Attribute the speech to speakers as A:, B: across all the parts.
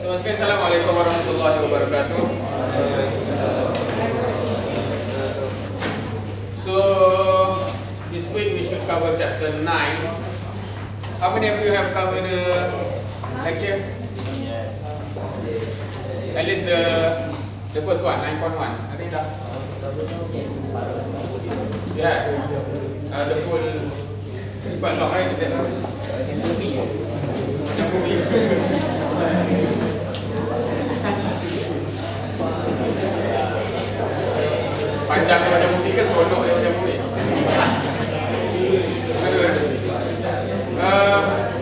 A: Terima kasih. Assalamualaikum warahmatullahi wabarakatuh. So this week we should cover chapter 9. How many of you have covered the lecture? At least the first one, 9.1. I think dah. Yeah. The full. It's quite long, right? Yang movie. Panjang dia macam movie ke seronok dia macam movie?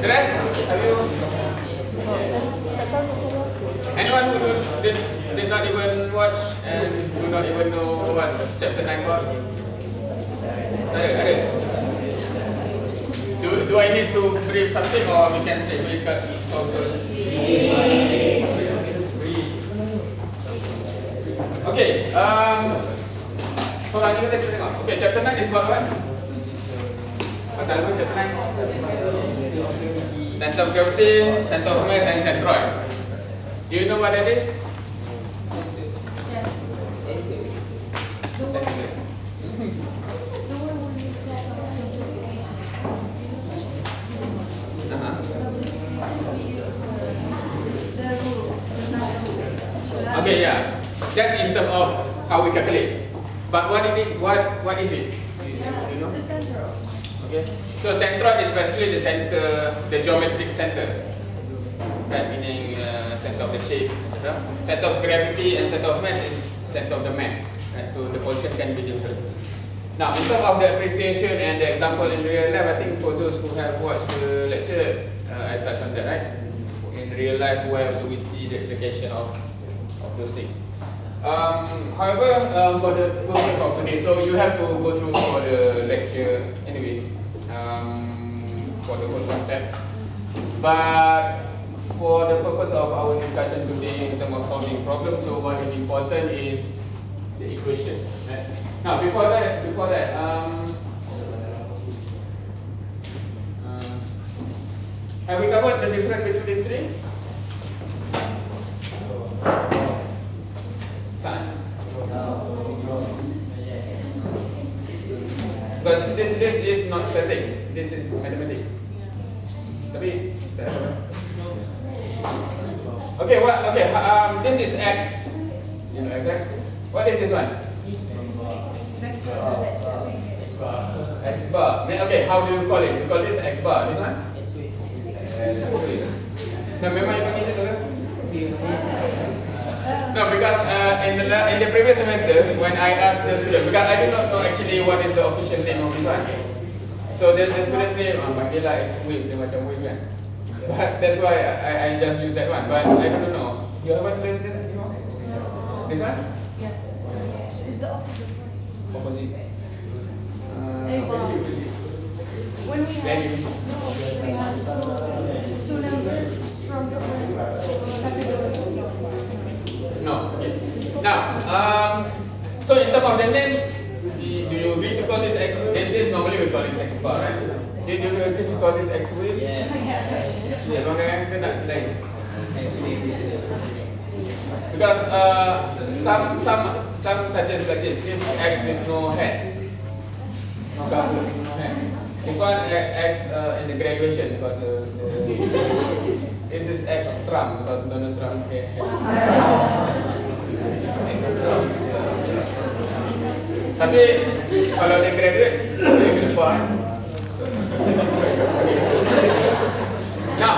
A: The rest? Have you? Anyone who did not even watch and do not even know what's chapter 9 about? Ada? Do I need to brief something or we can say we can solve it? Okay, so lagi kita tengok. Okay, chapter 9 is about what? Pasal apa chapter 9? Center of gravity, center of mass and centroid. Do you know what that is? Okay, yeah. That's in terms of how we calculate. But what is it? You know?
B: The center.
A: Okay. So centroid is basically the center, the geometric center. That meaning center of the shape, etc. Center of gravity and center of mass is center of the mass. Right? So the position can be different. Now, in terms of the appreciation and the example in real life, I think for those who have watched the lecture, I touched on that, right? In real life, where do we see the application of those things? However, for the purpose of today, so you have to go through for the lecture anyway, for the whole concept. But for the purpose of our discussion today in terms of solving problems, so what is important is the equation. Right? Now, before that, have we covered the difference between these three? But this is not static. This is mathematics. Tapi, okay. This is x. You know x. What is this one? X bar. Okay, how do you call it? We call this x bar. This one? No, memang you panggil itu kan? No, because in the previous semester, when I asked the student, because I do not know actually what is the official name of this one. So the student say, panggil lah X wave, dia macam wave kan. But that's why I just use that one. But I don't know. You haven't learned this before? This one?
B: Yes. It's the opposite.
A: Opposite.
B: When we have two numbers from different categories.
A: No. Okay. Now, so in terms of the name, do you agree to call this X? This normally we call it X bar, right? Do you agree to call this X wave?
C: Yeah.
A: Yeah, makanya kita nak lain. Because some suggest like this. This X with no head, no cover, no head. This one X in the graduation because this is X Trump because Donald Trump head. Tapi kalau dia graduate, dia ke depan. Now,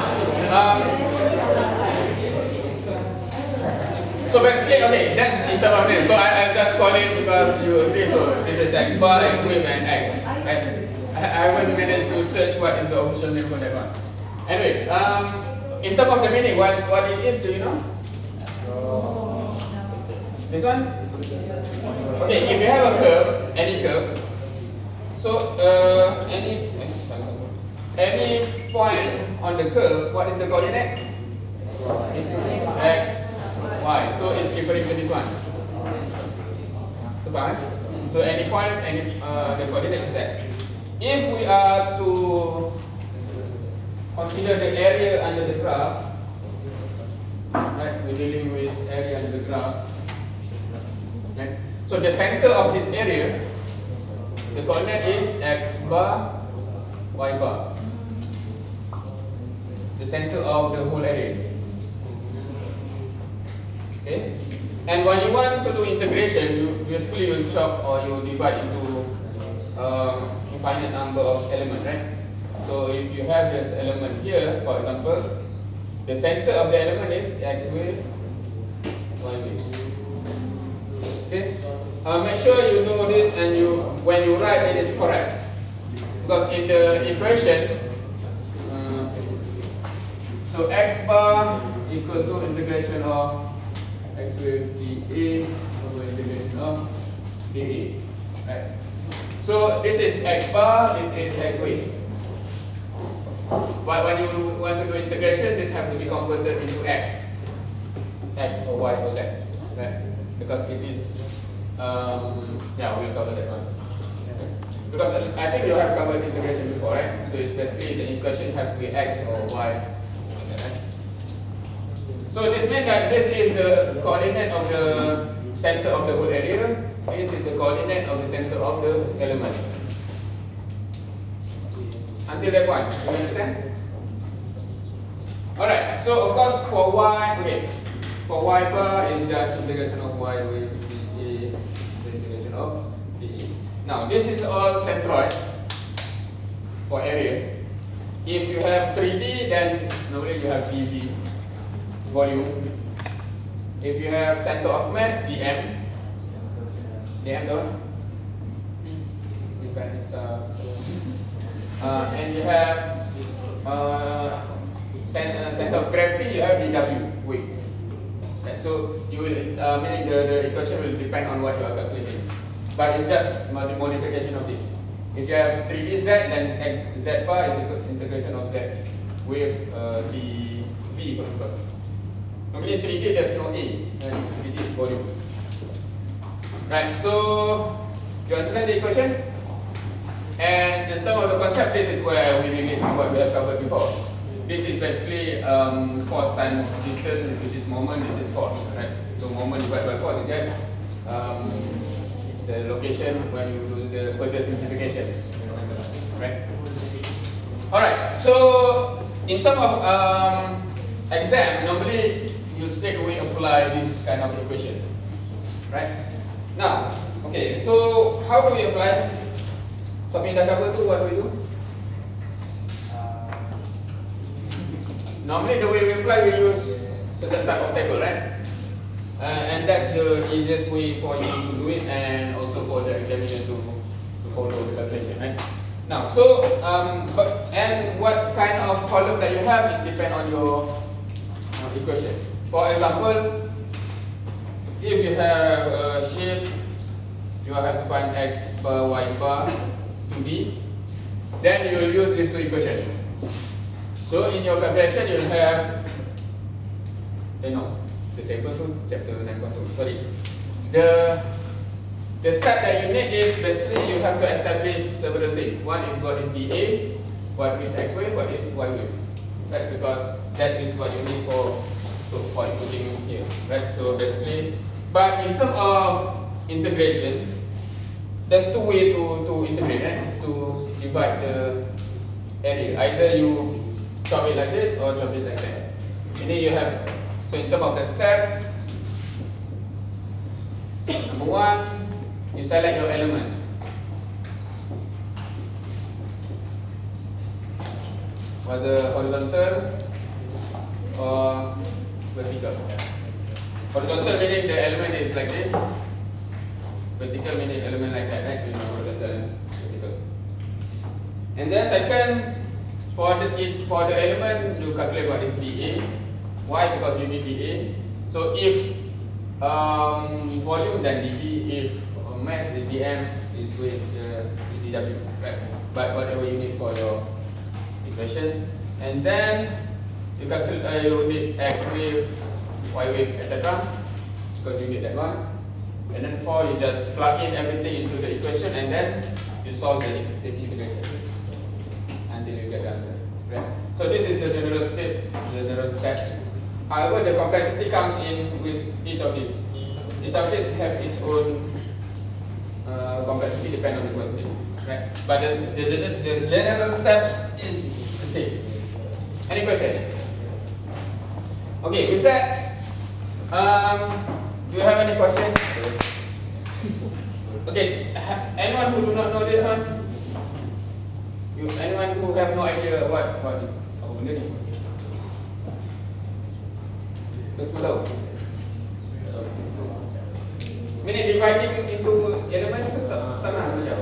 A: so basically, okay, that's in terms of name. So I'll just call it because you agree. So this is X bar, X wave, and X. Right? I haven't managed to search what is the official name for that one. Anyway, in terms of the meaning, what it is, do you know? This one? Okay, if you have a curve, any curve, so any point on the curve, what is the coordinate? X, Y. So it's referring to this one. So any point, the coordinate is that. If we are to consider the area under the graph, right? we're dealing with area under the graph. Right? So the center of this area, the coordinate is x bar, y bar. The center of the whole area. Okay? And when you want to do integration, you basically will chop or you divide into infinite number of elements, right? So if you have this element here, for example, the center of the element is x with y with. Okay? Make sure you know this and when you write it is correct. Because in the equation, so x bar is equal to integration of x with dA over integration of dA. Right? So this is x bar, this is x with. But when you want to do integration, this have to be converted into x or y or z, right? Because it is, yeah, we'll cover that one. Okay. Because I think you have covered integration before, right? So it's basically the equation have to be x or y. Right? So this means that this is the coordinate of the center of the whole area. This is the coordinate of the center of the element. Until that point, you understand? Alright, so of course for y, okay, for y bar is just integration of y with dA, the integration of dA. Now this is all centroid for area. If you have 3D, then normally you have dV, volume. If you have center of mass, dm though, you can start. And you have center of gravity, you have dW, weight. Right, so you will, meaning the equation will depend on what you are calculating. But it's just the modification of this. If you have 3dz, then z bar is equal to integration of z with dV, for example. Normally 3D there's no A, and 3D is volume. Right, so you understand the equation? And in terms of the concept, this is where we relate to what we have covered before. This is basically force times distance, which is moment, this is force, right? So moment divided by force, you get the location when you do the further simplification, right? Alright, so in terms of exam, normally you straight away apply this kind of equation, right? Now, okay, so how do we apply? So in the cover two, what do we do? Normally the way we apply, we use certain type of table, right? And that's the easiest way for you to do it, and also for the examiner to follow the calculation, right? Now, so and what kind of column that you have is depend on your equation. For example, if you have a shape, you have to find x bar, y bar, 2D, then you will use these two equations. So in your calculation, you will have, the table 2, chapter 9.2, sorry. The step that you need is basically you have to establish several things. One is what is dA, what is x wave, what is y wave, right? Because that is what you need for putting here, right? So basically, but in terms of integration, there's two ways to integrate, right? To divide the area. Either you chop it like this or chop it like that. And then you have, so in terms of the step, number one, you select your element. Whether horizontal or vertical. Horizontal meaning the element is like this. Vertical meaning element like that, right? Horizontal and vertical. And then second, for the element, you calculate what is dA. Why? Because you need dA. So if volume, then dV. If mass, the dm is with dW, right? But whatever you need for your equation, and then you calculate you need x wave, y wave, etc. Because you need that one. And then 4, you just plug in everything into the equation, and then you solve the integration until you get the answer. Right? So this is the general step However, the complexity comes in with each of these. Each of these have its own complexity depending on the quantity, right? But the general steps is the same. Any question? Okay, with that, do you have any question? Okay, anyone who do not know this one? Anyone who have no idea what is apa benda ni? Terus tahu. Minit dividing into element itu tak nak belajar.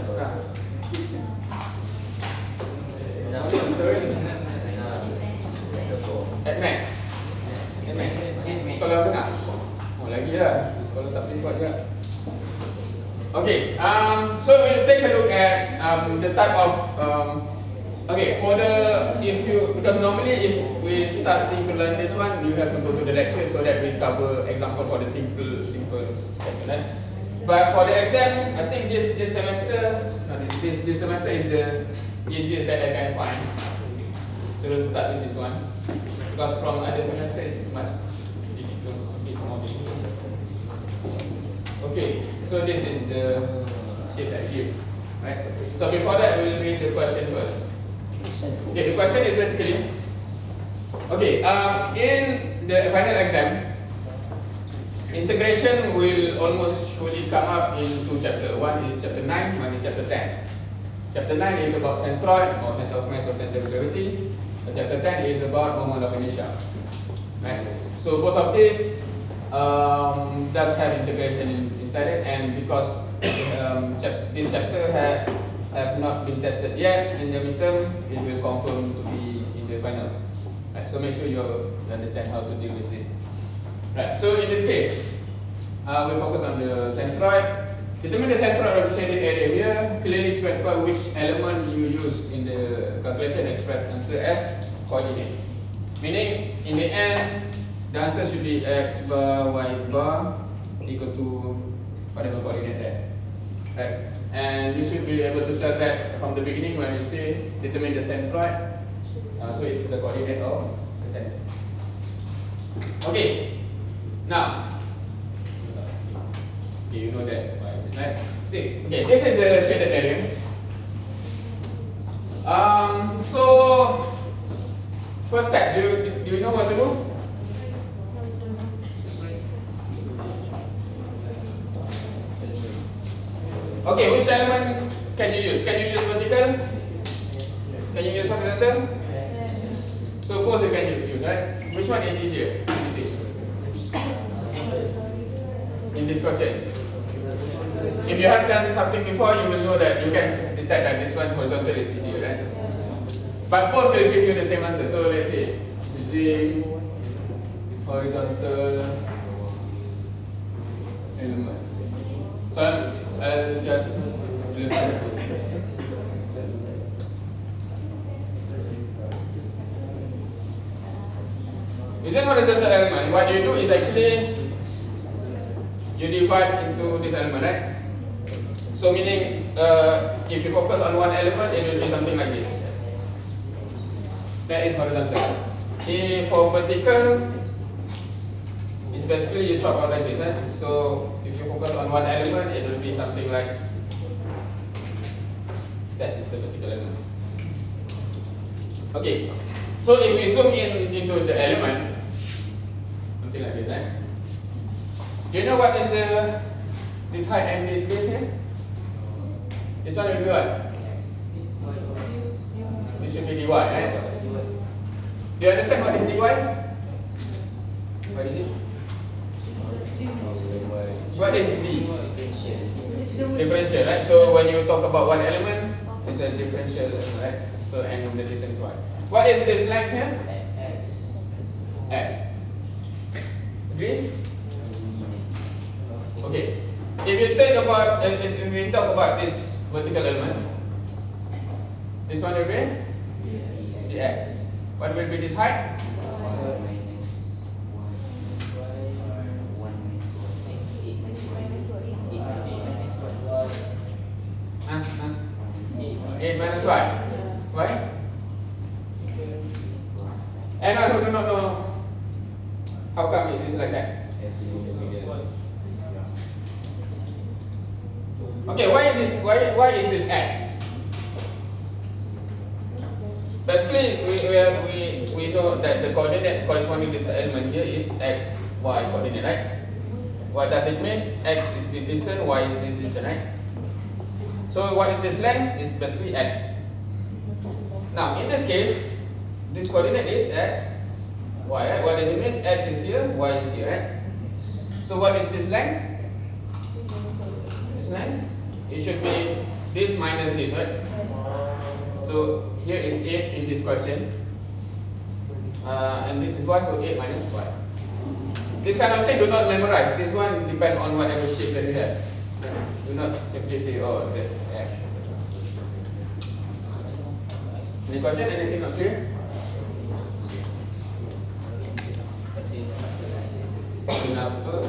A: Admin. Kalau dengar. Oh lagi lah. Kalau tak boleh buat juga. Okay, so we'll take a look at the type of okay, for the because normally if we starting to learn this one, you have to go to the lecture so that we cover example for the simple section. But for the exam, I think this semester, this semester is the easiest that I can find. So we'll start with this one because from other semester it's much difficult, a bit more difficult. Okay, so this is the shape that I give, right? So before that, we will read the question first. Okay, the question is basically, okay, in the final exam, integration will almost surely come up in two chapters. One is chapter 9, one is chapter 10. Chapter 9 is about centroid or center of mass or center of gravity. Chapter 10 is about moment of inertia, right? So both of these does have integration inside it, and because this chapter have not been tested yet in the midterm, it will confirm to be in the final. Right, so make sure you understand how to deal with this. Right, so in this case, we focus on the centroid. Determine the centroid of the shaded area here. Clearly specify which element you use in the calculation. Express answer as coordinate. Meaning, in the end, the answer should be x bar, y bar equal to whatever coordinate there. Right? And you should be able to tell that from the beginning when you say determine the centroid. So it's the coordinate of the center. Okay. Now, okay, you know that, right? See, okay, this is the shaded area. So first step, do you know what to do? Okay, which element can you use? Can you use vertical? Can you use horizontal? So both you can use, right? Which one is easier? In this question. If you have done something before, you will know that you can detect that this one horizontal is easier, right? But both will give you the same answer. So let's say using horizontal element. So I'll just illustrate this. Using horizontal element, what you do is actually you divide into this element, right? So meaning, if you focus on one element, it will be something like this. That is horizontal. If for vertical, it's basically you chop out like this, right? So if you focus on one element, it will be something like that is the vertical element. Okay. So if we zoom in into the element, something like this, right? Do you know what is this height and this base here? This one will be what? This should be dy, right? Do you understand what is dy? What is it? What is d? Differential, right? So when you talk about one element, it's a differential, right? So and the distance y. What is this length here? X. Agree? Okay. If you think about, if we talk about this vertical element, this one will be the x. What will be this height? Eight minus y. Why? Anyone who do not know How come it is like that? Okay, why is this x? Basically, we know that the coordinate corresponding to this element here is x, y coordinate, right? What does it mean? X is this distance, y is this distance, right? So what is this length? It's basically x. Now, in this case, this coordinate is x, y, right? What does it mean? X is here, y is here, right? So what is this length? This length? It should be this minus this, right? So here is 8 in this question. And this is y, so 8 minus y. This kind of thing do not memorize. This one depends on whatever shape that you have. Do not simply say, oh, that x. Any question? Anything not clear? Kenapa?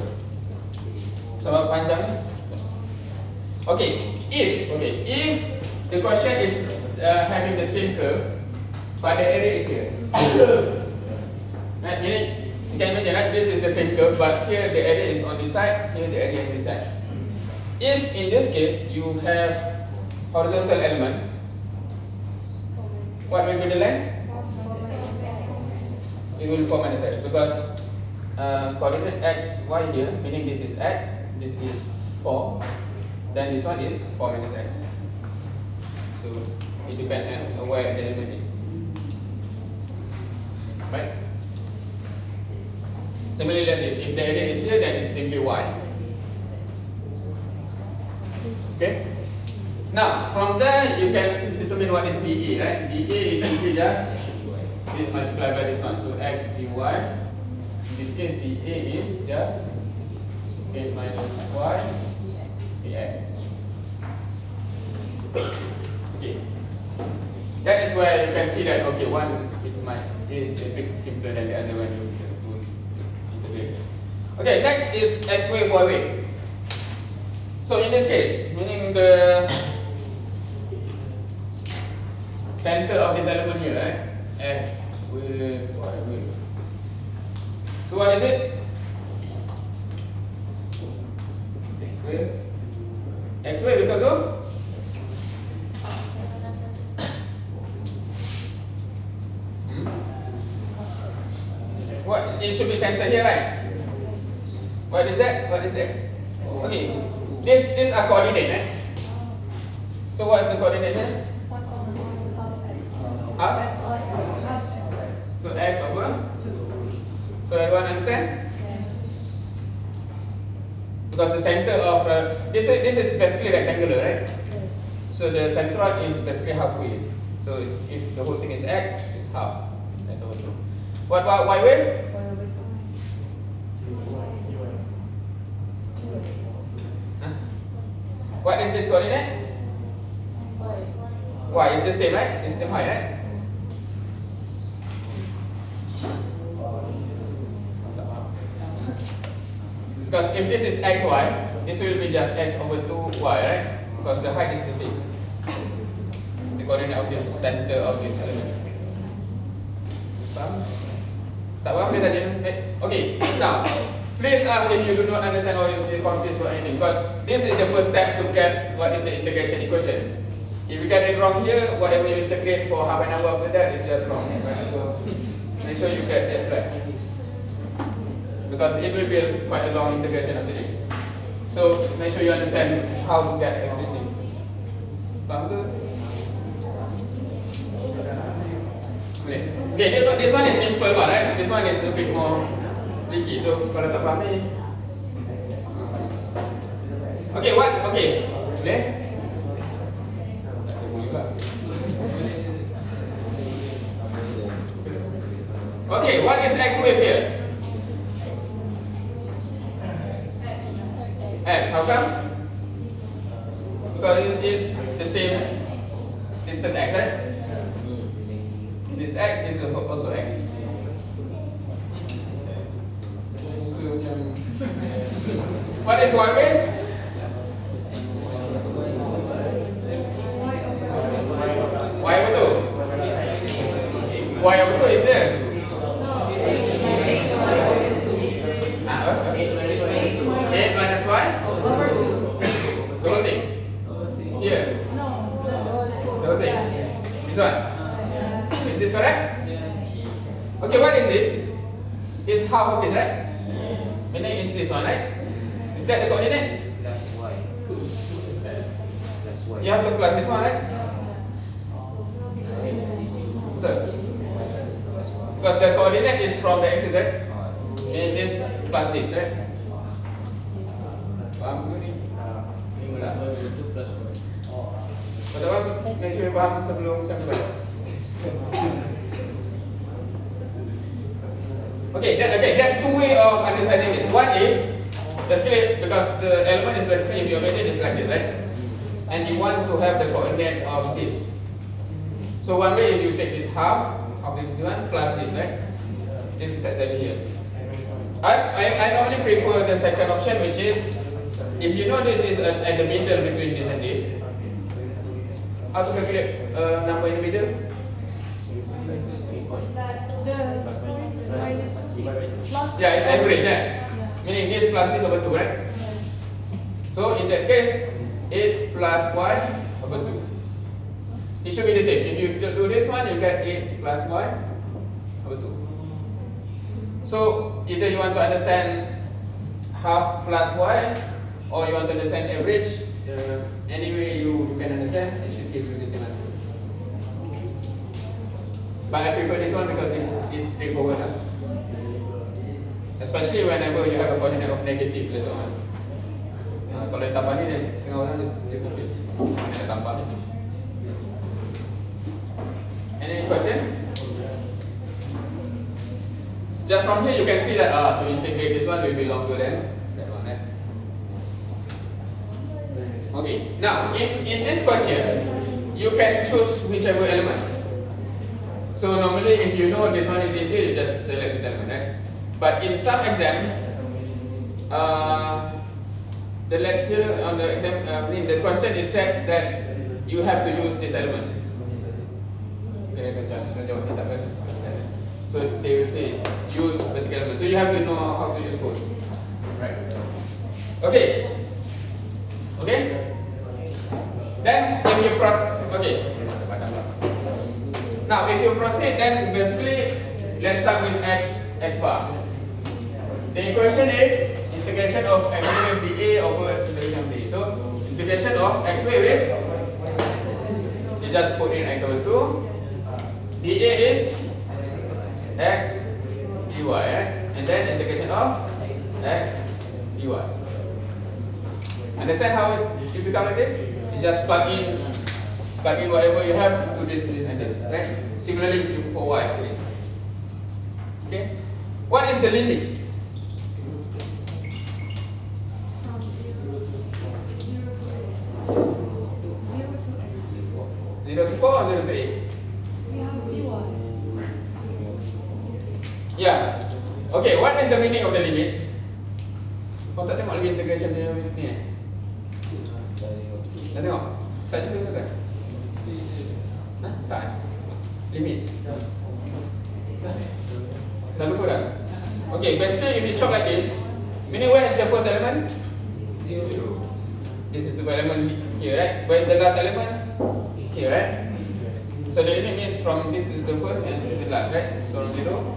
A: Sebab panjang. Okay, if the question is having the same curve, but the area is here. Right? You can imagine, right? This is the same curve, but here the area is on this side, here the area on this side. If in this case you have horizontal element, what will be the length? It will be 4 minus x, because coordinate x, y here, meaning this is x, this is 4, then this one is 4 minus x. So it depends on where the element is. Right? Similarly, if the area is here, then it's simply y. Okay? Now, from there, you can determine what is dA, right? dA is simply just this multiplied by this one. So x dy. In this case, dA is just 8 minus y dx. Okay. That is where you can see that, okay, one is a bit simpler than the other when you do integration. Okay, next is x way, y way. So in this case, meaning the center of this element here, right? X with y with. So what is it? X way equal to? What? It should be center here, right? What is that? What is x? Okay. These are coordinates, right? So what is the coordinate here? Up. So x over. So everyone understand? Because the center of this is basically rectangular, right? So the centroid is basically halfway. So if the whole thing is x, it's half. That's over 2. What about y wave? What is this coordinate? Y is the same, right? It's the y, right? Because if this is xy, this will be just x over 2y, right? Because the height is the same. The coordinate of this center of this element. Faham? Tak faham dia tadi? Okay, now please ask if you do not understand or if you're confused about anything, because this is the first step to get what is the integration equation. If you get it wrong here, whatever you integrate for half an hour after that is just wrong. Right? So make sure you get that right, because it will be quite a long integration after this. So make sure you understand how to get everything. Faham tu? Okay, this one is simple one, right? This one is a bit more tricky. So kalau tak faham ni, okay, what? Okay, boleh? Okay, what is x wave here? X, how come? Because it is the same distance x, right? This is x, this is also x. What is y wave? Y over 2. Y over 2 is here. is half of this, right? Meaning is this one, right? Is that the coordinate?
C: Plus y. Plus y.
A: You have to plus this one, right? Betul. Because the coordinate is from the axis, right? And this plus this, right? Faham ke ni? Ni tak. Betul kan? Make sure you faham sebelum sampai. Okay, there's two way of understanding this. One is basically because the element is basically if you imagine it's like this, right? And you want to have the coordinate of this. So one way is you take this half of this one plus this, right? This is exactly here. I normally prefer the second option, which is if you know this is at the middle between this and this. How to calculate number in the middle?
B: The points minus plus.
A: Yeah, it's average, yeah.
B: Yeah.
A: Meaning this plus this over 2, right? So in that case, 8 plus y over 2. It should be the same. If you do this one, you get 8 plus y over 2. So either you want to understand half plus y, or you want to understand average. Anyway you can understand, it should give you the same answer. But I prefer this one because it's straightforward. Especially whenever you have a coordinate of negative later on. Kalau dia tambah ni, setengah orang dia confuse. Mana dia tambah ni? Any question? Just from here you can see that to integrate this one will be longer than that one, right? Okay, now in this question you can choose whichever element. So normally if you know this one is easy, you just select this element, right? But in some exam, the lecture on the exam, the question is said that you have to use this element. So they will say use vertical element. So you have to know how to use both, right? Okay. Okay. Then if you now if you proceed, then basically let's start with x bar. The equation is integration of x wave dA over integration of dA. So integration of x wave is you just put in x over 2. dA is x dy, right? And then integration of x dy. Understand how it become like this? You just plug in whatever you have to this and this, right? Similarly for y, please. Okay. What is the limit?
B: From 0 to 8.
A: 0 to 4 or 0 to 8?
B: We have dy.
A: Yeah. Okay, what is the meaning of the limit? Kau tak tengok lagi integration dia ni eh? Dah tengok? Tak cerita kan? Hah? Tak eh? Limit? Dah lupa dah? Okay, basically if you chop like this, meaning where is the first element? 0. This is the element here, right? Where is the last element? Here, right? So the limit means from this is the first and the last, right? So from 0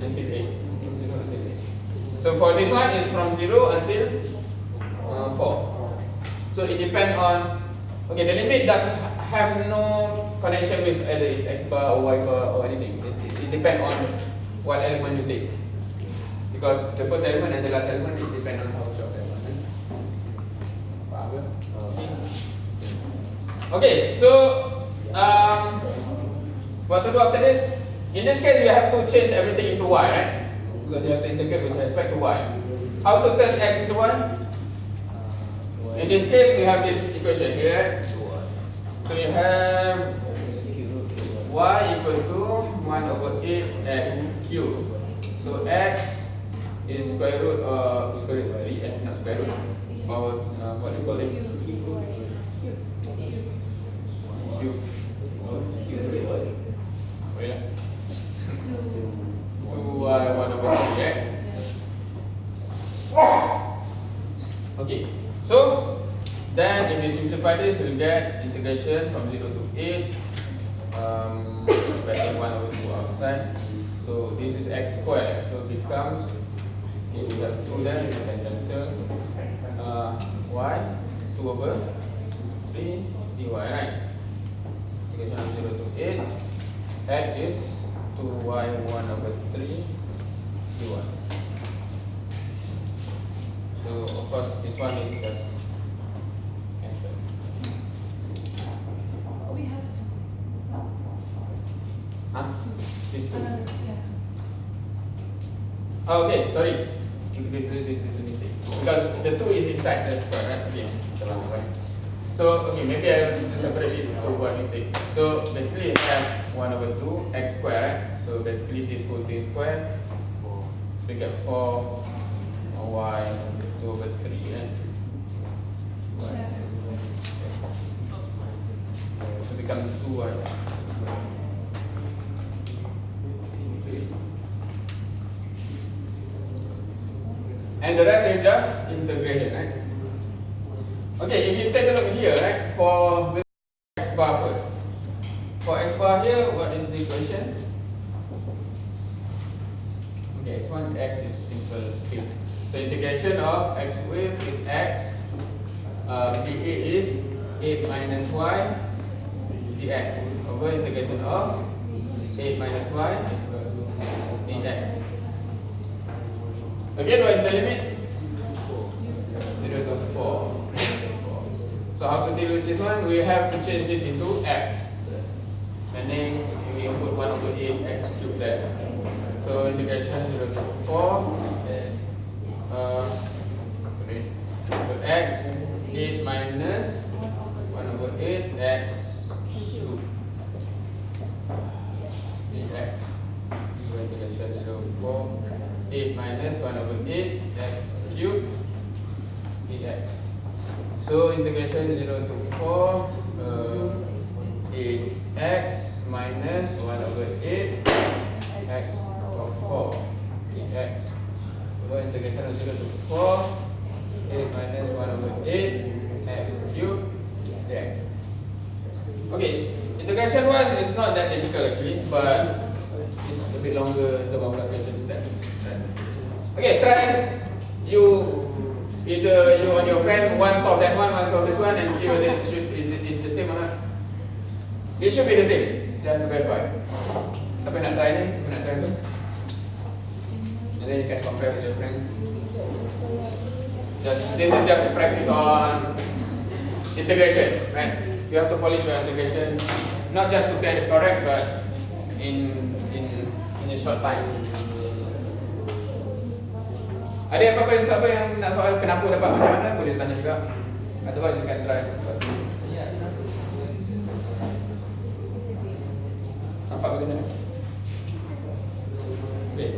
A: until 8. So for this one is from 0 until 4. So it depends on, okay, the limit does have no connection with either it's x bar or y bar or anything. It depends on what element you take. Because the first element and the last element is depend on how short that one. Faham ke? Okay, so what to do after this? In this case, you have to change everything into y, right? Because you have to integrate with respect to y. How to turn x into y? In this case, you have this equation here. So you have y equal to 1 over 8x cubed. So x is square root of square root 3, not square root, or what do you call it? Cube. Oh yeah. 2y 1 over 3, right? Okay. So then if you simplify this, you'll get integration from 0 to 8 subtracting 1 over 2 outside. So this is x squared. So it becomes, if we have 2 there, we can cancel. Y 2 over 3 dy, right? Integration of 0 to 8. X is 2y 1 over 3 dy. So of course this one is just cancel.
B: We have to.
A: Huh? These two.
B: Yeah.
A: Oh, okay, sorry. This is a mistake. Because the 2 is inside the square, right? Okay, right. So, okay, maybe I will separate this to one mistake. So, basically, I have 1 over 2 x squared, right? So, basically, this whole thing squared. So, we get 4 y 2 over 3, right? So, become 2y. And the rest is just integration, right? Okay, if you take a look here, right, for x bar first. For x bar here, what is the equation? Okay, x1, x is simple still. So integration of x with is x. dA is 8 minus y dx over integration of 8 minus y dx. Again, what is the limit? 0 to 4. So how to deal with this one? We have to change this into x. And then we put 1 over 8 x cubed there. So integration 0 to 4. So x 8 minus 1 over 8 x cubed dx. So integration 0 to 4. 8 minus 1 over 8 x cubed dx. So integration 0 to 4 8x minus 1 over 8 x over 4 dx. So integration of 0 to 4 8 minus 1 over 8 x cubed dx. Okay, integration wise it's not that difficult actually, but it's a bit longer in terms of calculation step. Okay, try either you and your friend one solve that one solve this one, and see whether it's the same or not. It should be the same, just to verify. Siapa nak try ni? Siapa nak try tu? And then you can compare with your friend. This is just to practice on integration, right? You have to polish your integration, not just to get it correct, but in a short time. Ada apa-apa siapa yang nak soal kenapa dapat macam mana boleh tanya juga. Atau you can try. Nampak ke sini? Okay.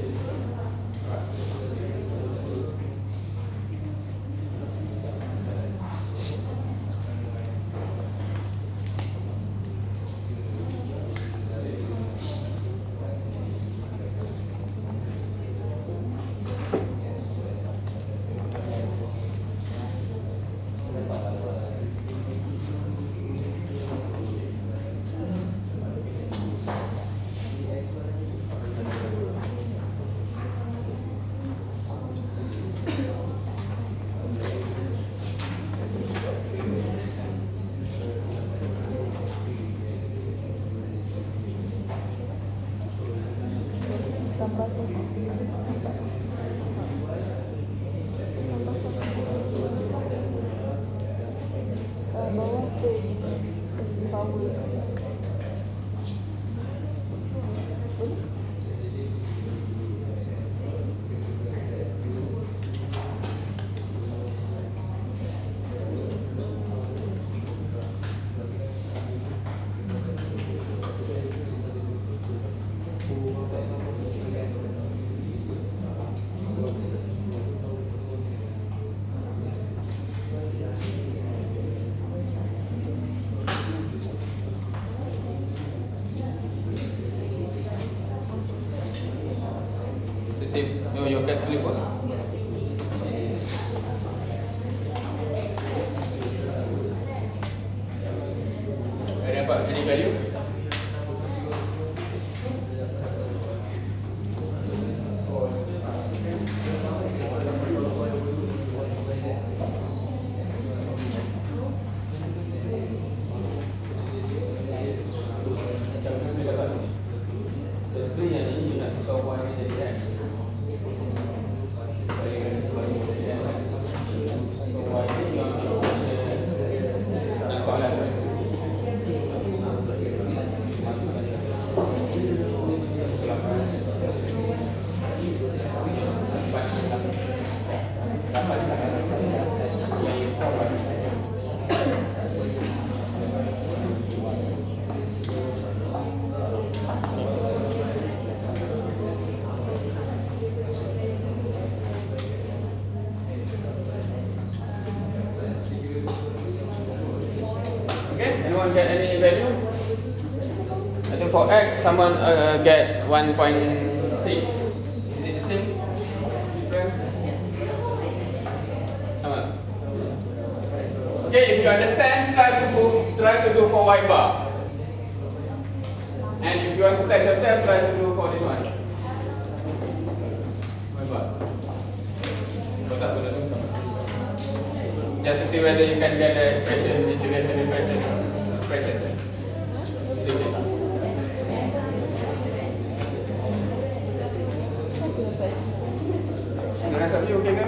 A: Same. Your calculator was? Any apa? Any value? Okay, anyone get any value? I think for x, someone get 1.6. Is it the same? Different? Sama. Okay, if you understand, try to do for y bar. And if you want to test yourself, try to do for this one. Y bar. Kalau tak boleh do sama. Just to see whether you can get the expression, integration expression. Do this. The rest of you okay ke?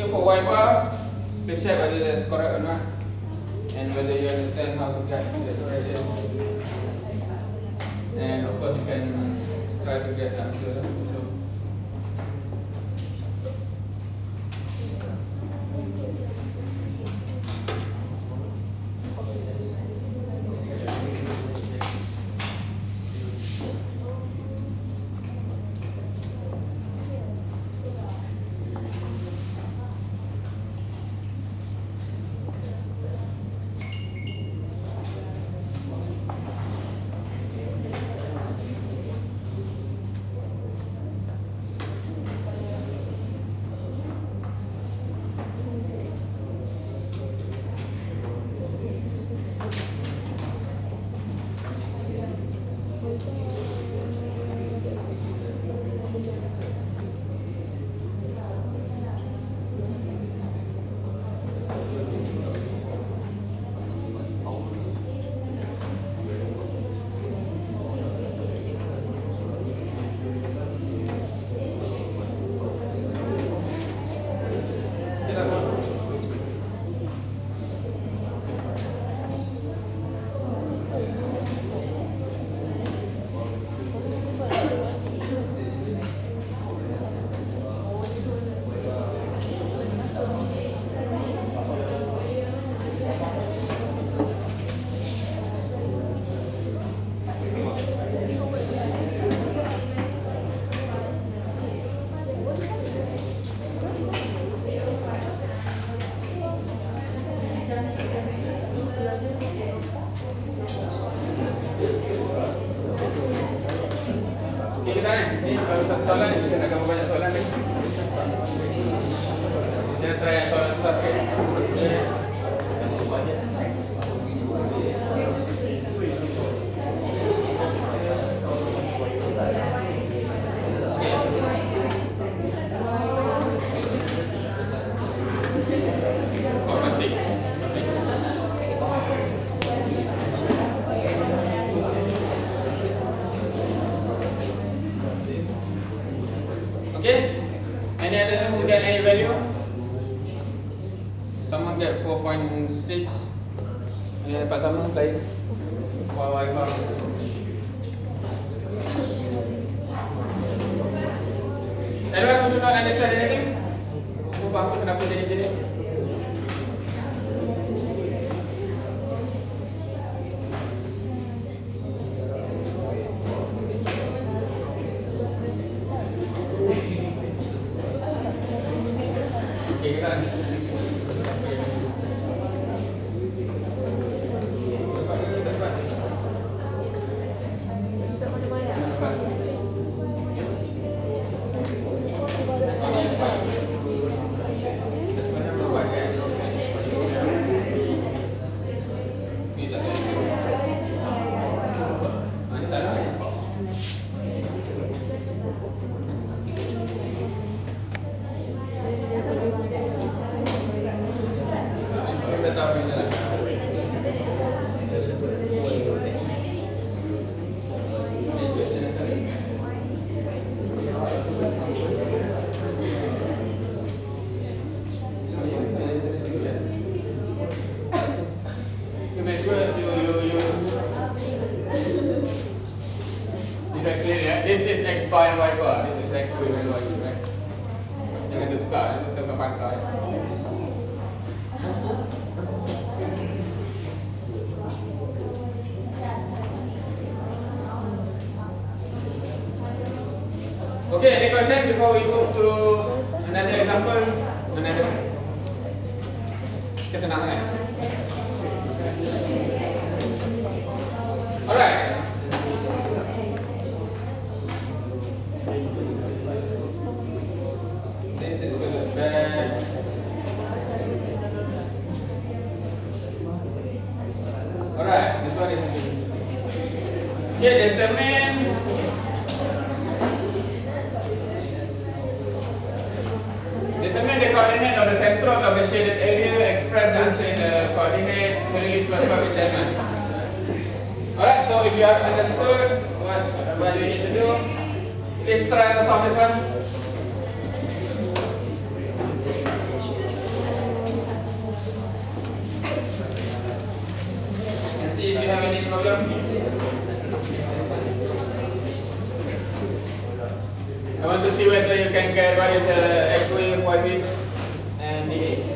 A: For y bar, please check whether that's correct or not, and whether you understand how to get the expression. And of course, you can try to get the answer. So, Ini baru satu soalan ni, kita nak gambar banyak soalan ni. Kita try soalan susah sikit. Okay, any other who get any value? Someone get 4.6. Any dapat sama lain? Wi-Fi. Anyone who do not understand anything? Semua faham kenapa jadi gini? Okay, kita make sure you clear, yeah? This is X bar and Y bar. This is X bar and Y bar, right? Jangan ditukar, tengah pangkal. Okay, any question before we move to another example? Another kesenangan. Alright. This is for the bed. Alright, this one is me. Okay, determine the coordinate of the center of the shaded area expressed answer in the coordinate clearly specified with China. Alright, so if you have understood what you need to do, please try to solve this one. And see if you have any problem. I want to see whether you can get what is X-wave, Y-wave, and DA.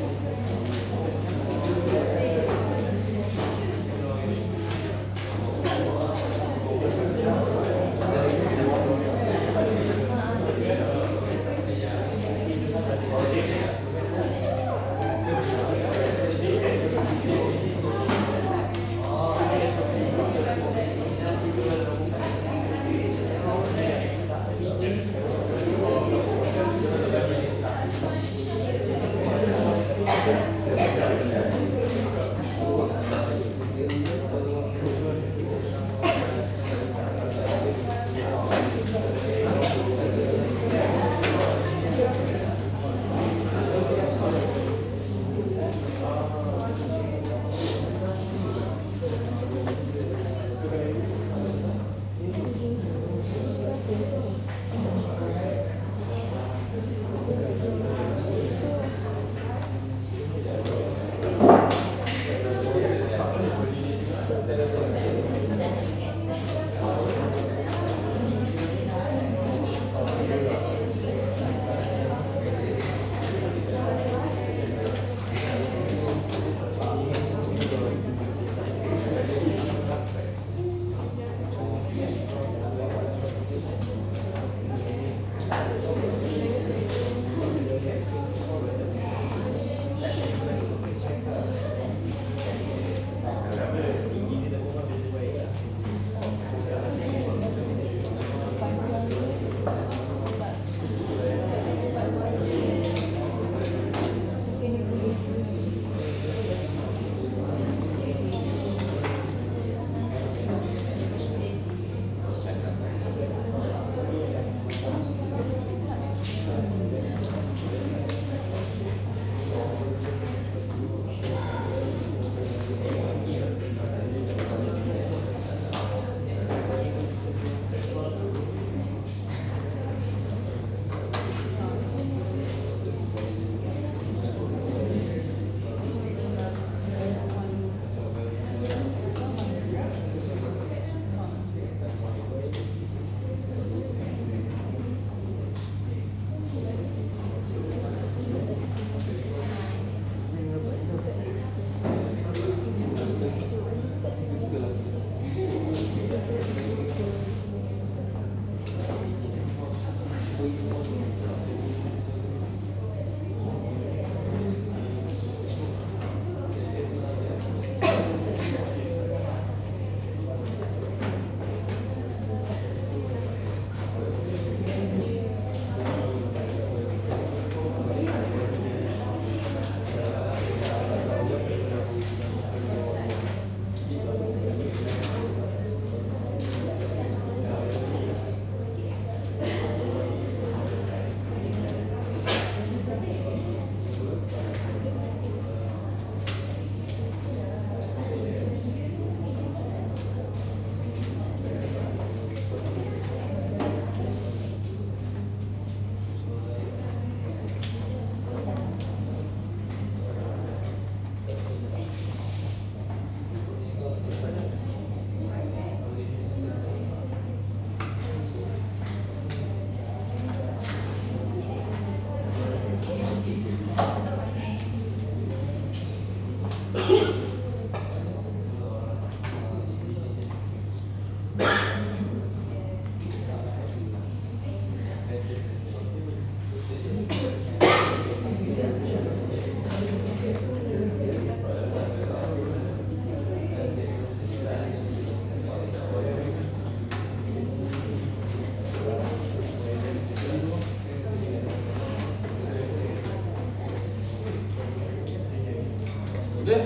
A: Okay.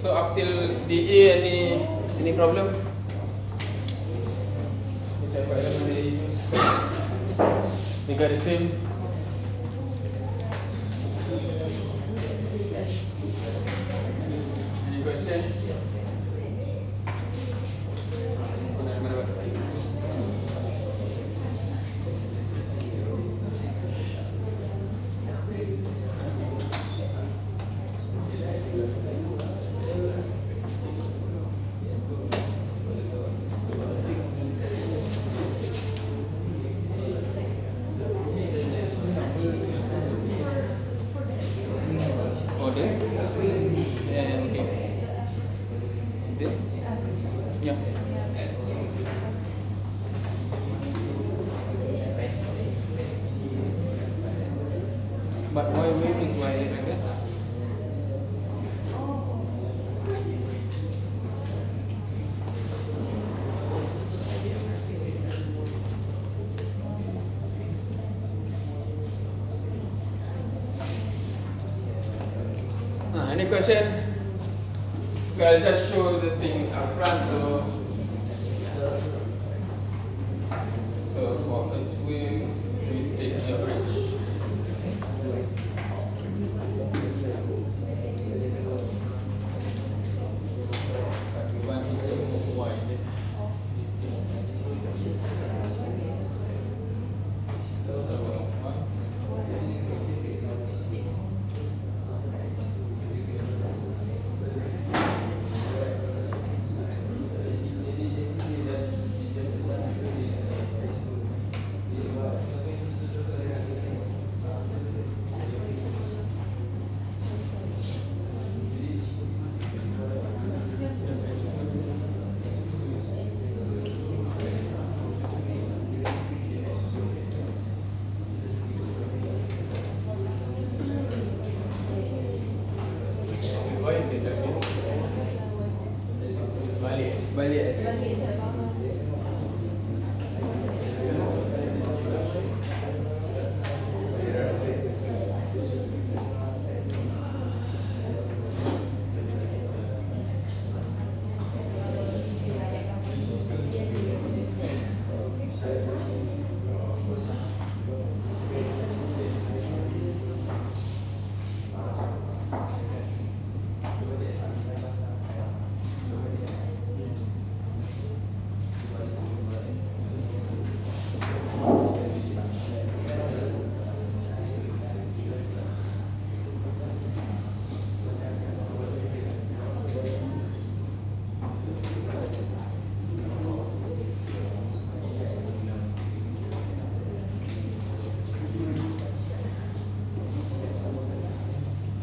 A: So up till DA, any problem? You got the same? Any questions? Oh, there? Yeah, okay. There? Yeah. But why wave is why like that? Any question? Okay, I'll just show the thing up front. So for each wave, we take the average. What is this service? Balik.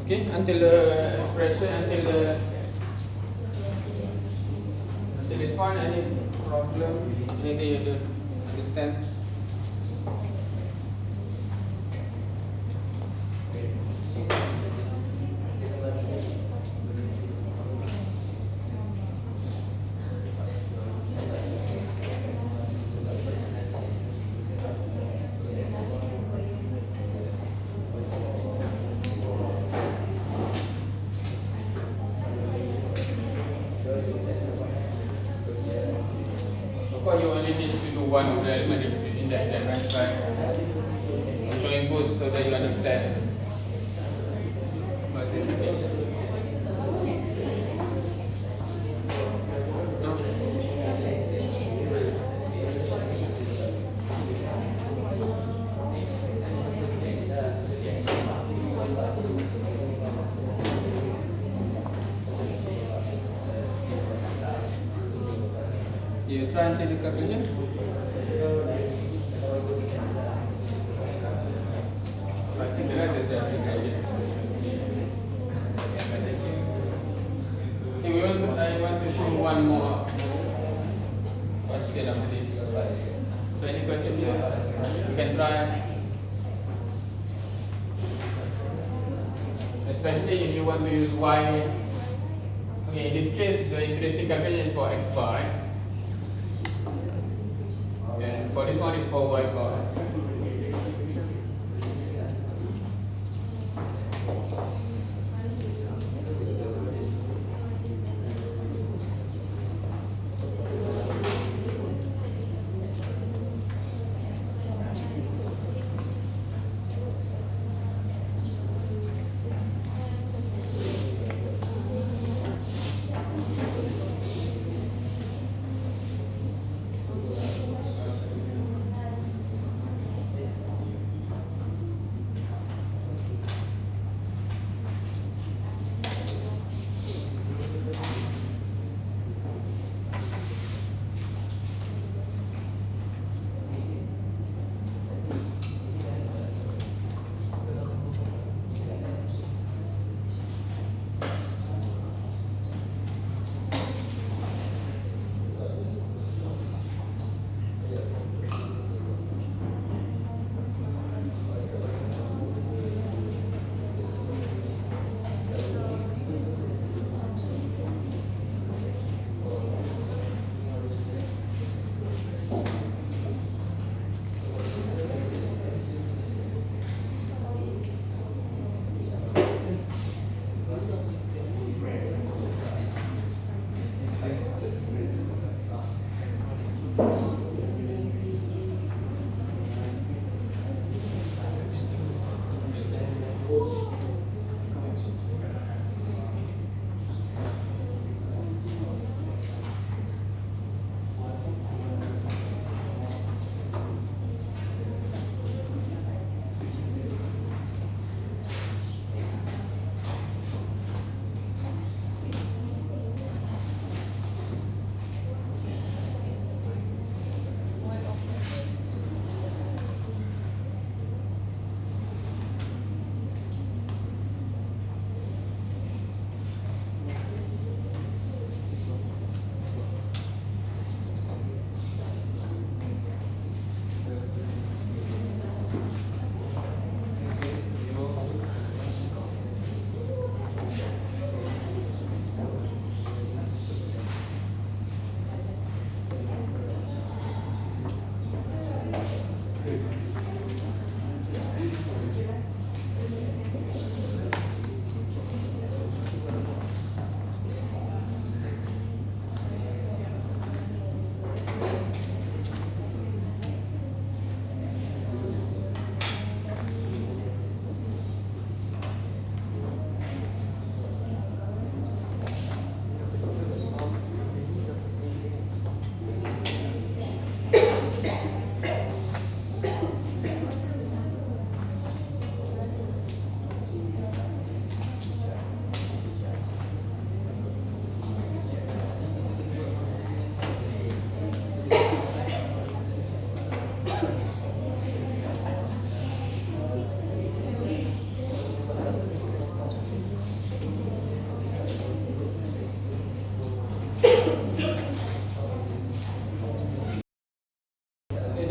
A: Okay, until the expression, until this point, any problem, anything you do understand? Of course, you only need to do one of the element in the exam, right? I'm showing both so that you understand what's the implication. No? You try and take the calculation. I think the rest is application. I want to show one more question after this. So any questions here? You can try. Especially if you want to use y. Okay, in this case, the interesting calculation is for x bar, right? And for this one is for y bar.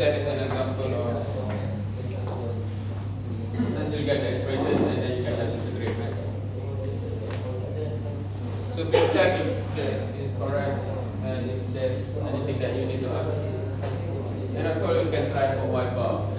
A: That is an example of until you get the expression and then you can just integrate, right? So please check if that is correct and if there's anything that you need to ask. And also you can try for y bar.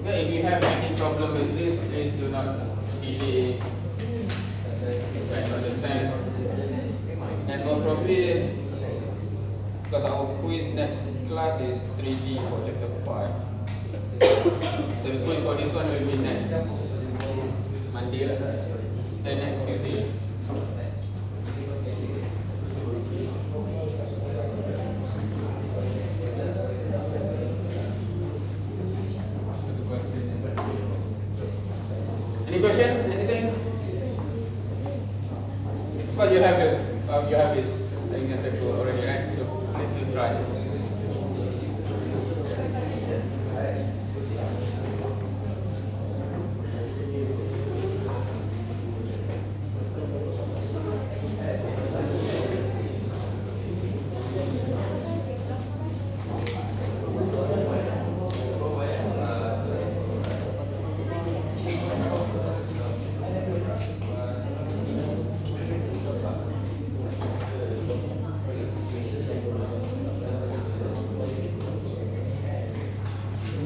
A: Okay, if you have any problem with this, please do not delay. Try to understand. And more probably, because our quiz next class is 3D for chapter 5. So the quiz for this one will be next Monday, and next Tuesday. Any question? Anything? Well, you have this example tool already, right? So please do try.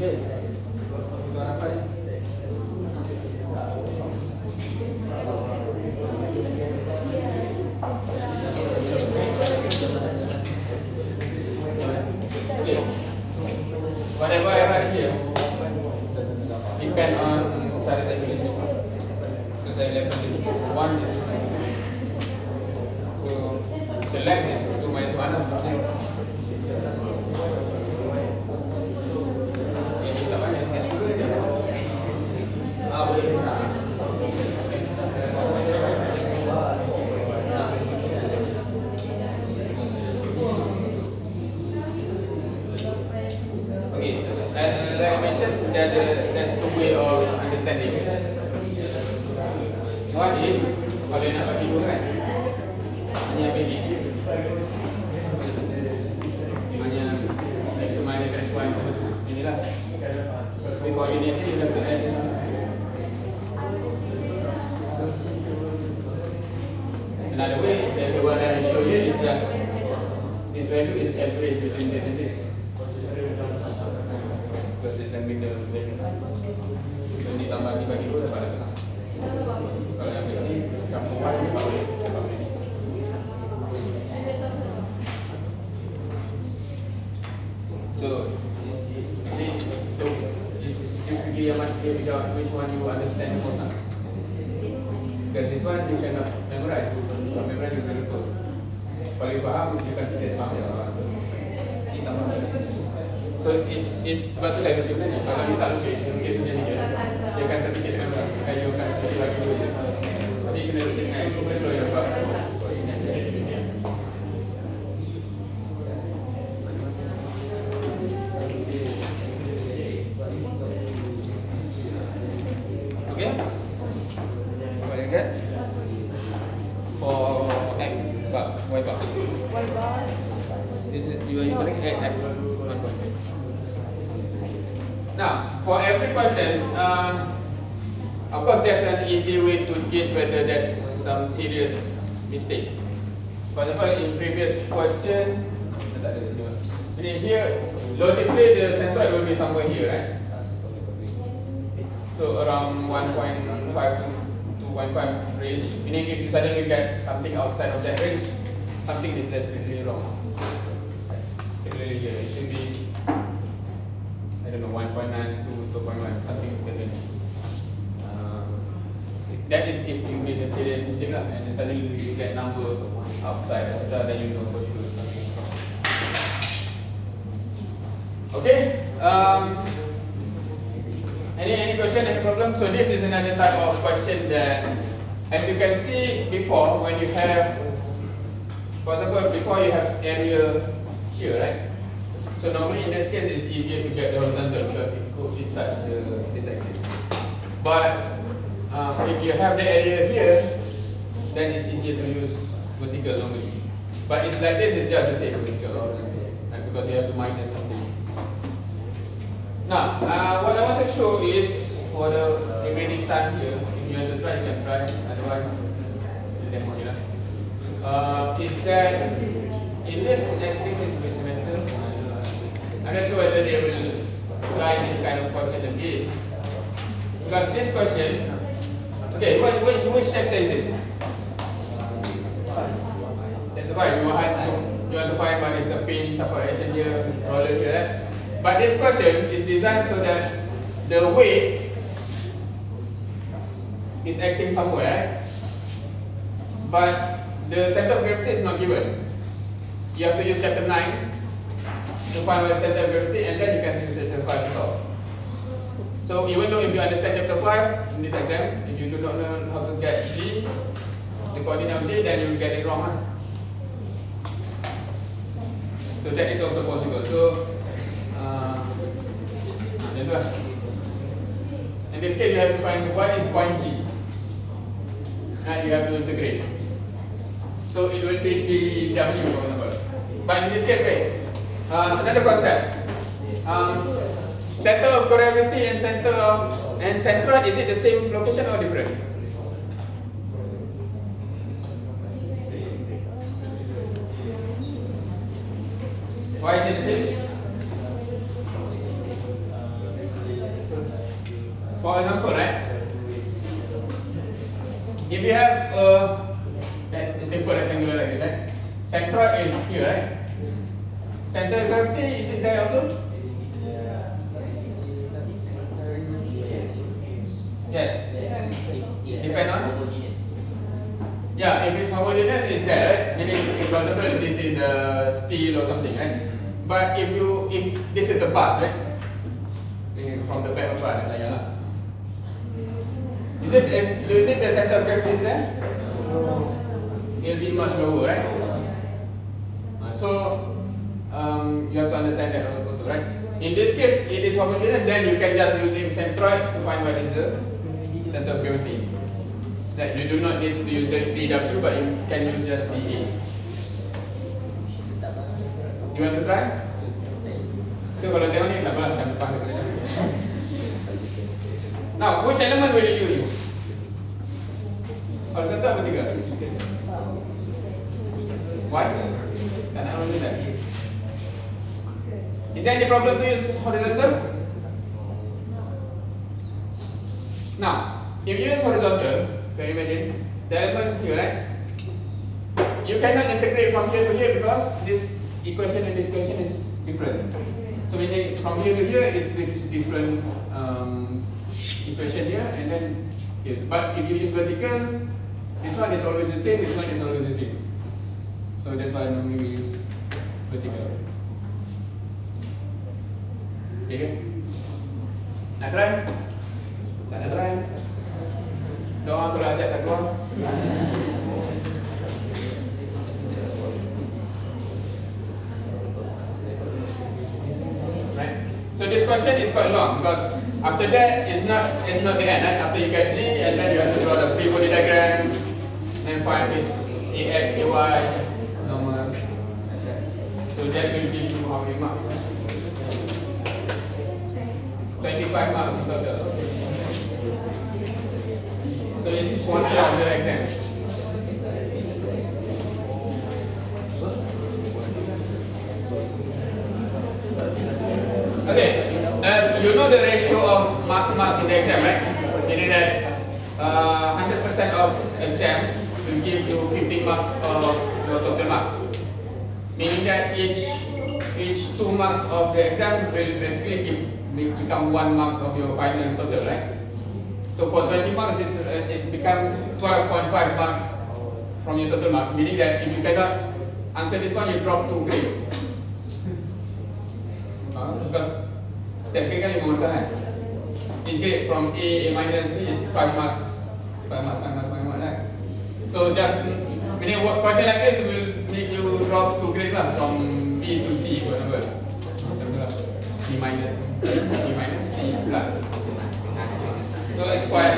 A: Okay. Tuan apa ni? Okay. Whatever I write here depend on cara saya tulis ni. So saya label this one, this is two. So the length is 2 minus 1 or something. Okay, as I mentioned, there's two way of understanding. One is kalau nak bagi dua kan, hanya bagi hanya x minus x1 inilah. Tapi coordinate ni kita add. Another way, the one that I show you is just this value is average between this and this. Because it's the middle value. So ni tambah bagi dua dapat ada. Kalau yang ini campur one dapat ini. So ini you quickly must figure out which one you understand more now. Because this one you cannot memorize. Kalau memorize you will go. Kalau you faham, you can state faham. Ini tambah lagi. So it's sebab tu saya kata ni kalau kita lukis macam ni dia akan terfikir dengan kayu akan terfikir lagi dulu. Tapi kena tengok example dulu yang dapat. Okay? What you get? For x bar, y bar.
B: Y bar.
A: This is you are calling x 1 point. Now, for every question, of course, there's an easy way to gauge whether there's some serious mistake. For example, in previous question, here, logically the centroid will be somewhere here, right? So around 1.5 to 2.5 range, meaning if you suddenly get something outside of that range, something is definitely wrong. Particularly here, it should be, I don't know, 1.9 to 2.1, something in the range. That is if you make a serious mistake and then suddenly you get number outside, etc., then you know for sure something is wrong. Okay. Any question, any problem? So this is another type of question that, as you can see before, when you have, for example, before you have area here, right? So normally in that case it's easier to get the horizontal because it touches this axis. But if you have the area here, then it's easier to use vertical normally. But it's like this, it's just the same vertical, right? Because you have to minus something. Now, what I want to show is for the remaining time here, if you have to try, you can try, otherwise, you demo here. Is that in this, and this is which semester? I'm not sure whether they will try this kind of question again. Because this question, okay, which chapter is this? Chapter 5, you want to find what is the pin, support action here, roller here, right? But this question is designed so that the weight is acting somewhere, right? But the center of gravity is not given. You have to use chapter 9 to find what is center of gravity, and then you can use chapter 5 to solve. So even though if you understand chapter 5 in this exam, if you do not know how to get G, the coordinate of G, then you get it wrong. Huh? So that is also possible. So in this case, you have to find what is point G, and you have to integrate. So it will be dW, for example. But in this case, wait. Another concept. Center of gravity and central, is it the same location or different? Why is it the same? For example, right? If you have a simple rectangular like this, right? Central is here, right? Center of gravity is it there also? Yes. Depend on? Yeah, if it's homogeneous, it's there, right? Meaning, for example, this is a steel or something, right? But if this is a bus, right? From the back of bar, do you think the center of gravity is there? It will be much lower, right? So you have to understand that also, right? In this case, it is homogeneous, then you can just using centroid to find what is the center of gravity. That you do not need to use the dW, but you can use just dA. You want to try? Itu kalau tengok ni tak belas sampai depan. Now, which element will you use? Horizontal atau vertical? Why? Tak nak horizontal. Is there any problem to use horizontal? Now, if you use horizontal, can you imagine the element here, right? You cannot integrate from here to here because this equation and this equation is different. So meaning from here to here is different equation here, and then yes. But if you use vertical, this one is always the same. This one is always the same. So that's why normally we use vertical. Okay. Nak try? Tak nak try? Diorang suruh ajak tak keluar? Right. So this question is quite long because after that it's not the end, right? After you get G, and then you have to draw the free body diagram and find this AX, AY, normal. So that will give you how many marks? 25 marks in total. So it's quantity of the exam. Okay, you know the ratio of marks in the exam, right? Meaning that 100% of exam will give you 15 marks of your total marks. Meaning that each 2 marks of the exam will basically become 1 marks of your final total, right? So for 20 marks, it becomes 12.5 marks from your total mark. Meaning that if you cannot answer this one, you drop 2 grade. Because technically, each grade from A minus B is 5 marks. 5 marks, 5 marks, 5 marks, right? So just meaning what question like this will make you drop 2 grades from B to C, for example. B minus, C plus. So it's quite.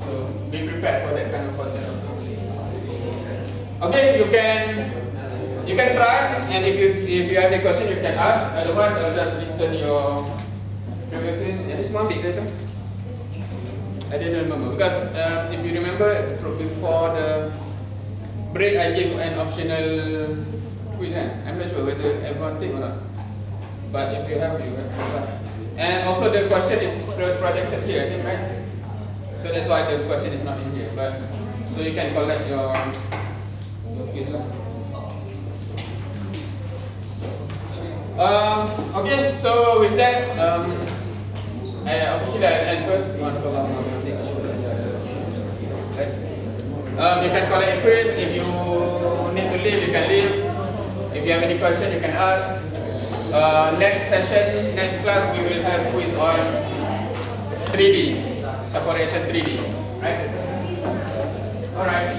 A: So be prepared for that kind of question. Okay, you can try, and if you have the question you can ask. Otherwise, I'll just return your previous quiz. Ini semua ambil ke tu? I didn't remember because if you remember before the break I gave an optional quiz. I'm not sure whether everyone take or not. But if you have, you have. And also the question is projected here, I think, right? So that's why the question is not in here. But so you can collect your quiz. Okay, so with that, officially I end first. You can collect a quiz. If you need to leave, you can leave. If you have any question, you can ask. Next session, next class, we will have quiz on 3D, separation 3D, right? Alright.